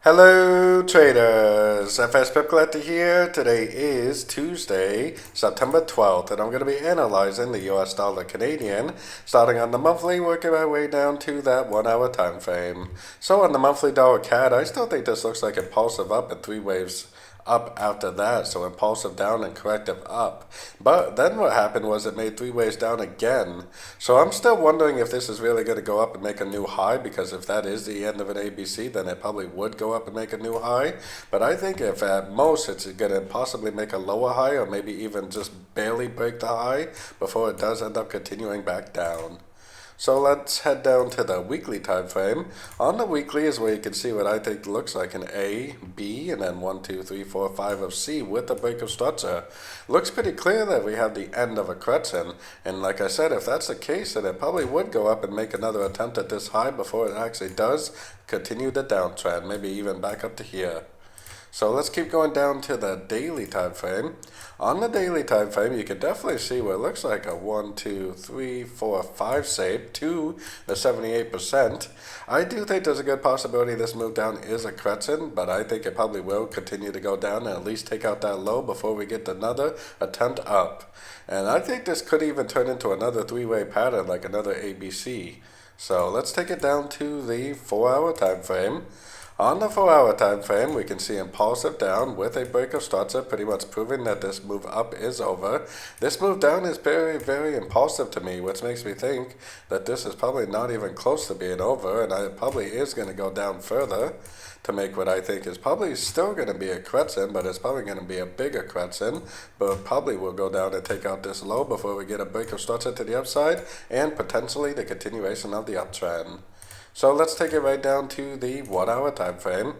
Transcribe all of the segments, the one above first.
Hello traders, FX Pip Collector here. Today is Tuesday, September 12th, and I'm going to be analyzing the US dollar Canadian, starting on the monthly, working my way down to that 1 hour time frame. So on the monthly dollar CAD, I still think this looks like impulsive up and three waves up after that, so impulsive down and corrective up. But then what happened was it made three waves down again. So I'm still wondering if this is really going to go up and make a new high, because if that is the end of an ABC, then it probably would go up and make a new high. But I think if at most it's going to possibly make a lower high, or maybe even just barely break the high before it does end up continuing back down. So let's head down to the weekly time frame. On the weekly is where you can see what I think looks like an A, B, and then 1, 2, 3, 4, 5 of C with a break of structure. Looks pretty clear that we have the end of a correction. And like I said, if that's the case, then it probably would go up and make another attempt at this high before it actually does continue the downtrend, maybe even back up to here. So let's keep going down to the daily time frame. On the daily time frame, you can definitely see what looks like a 1, 2, 3, 4, 5 shape to the 78%. I do think there's a good possibility this move down is a correction, but I think it probably will continue to go down and at least take out that low before we get another attempt up. And I think this could even turn into another three-way pattern, like another ABC. So let's take it down to the 4 hour time frame. On the 4 hour time frame, we can see impulsive down with a break of structure, pretty much proving that this move up is over. This move down is very, very impulsive to me, which makes me think that this is probably not even close to being over, and it probably is going to go down further to make what I think is probably still going to be a correction, but it's probably going to be a bigger correction, but probably will go down and take out this low before we get a break of structure to the upside and potentially the continuation of the uptrend. So let's take it right down to the 1 hour time frame.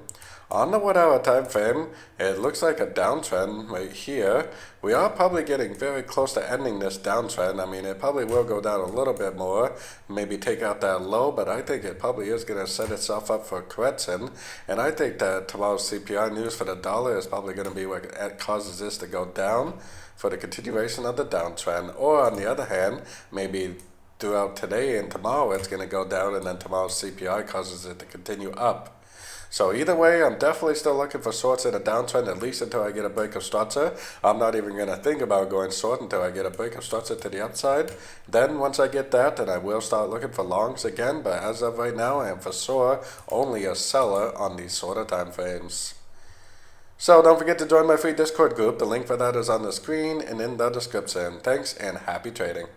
On the 1 hour time frame, it looks like a downtrend right here. We are probably getting very close to ending this downtrend. I mean, it probably will go down a little bit more, maybe take out that low, but I think it probably is going to set itself up for a correction. And I think that tomorrow's CPI news for the dollar is probably going to be what causes this to go down for the continuation of the downtrend. Or on the other hand, maybe throughout today and tomorrow it's going to go down, and then tomorrow's CPI causes it to continue up. So either way, I'm definitely still looking for shorts in a downtrend, at least until I get a break of structure. I'm not even going to think about going short until I get a break of structure to the upside. Then once I get that, then I will start looking for longs again, but as of right now, I am for sure only a seller on these shorter time frames. So don't forget to join my free Discord group. The link for that is on the screen and in the description. Thanks and happy trading.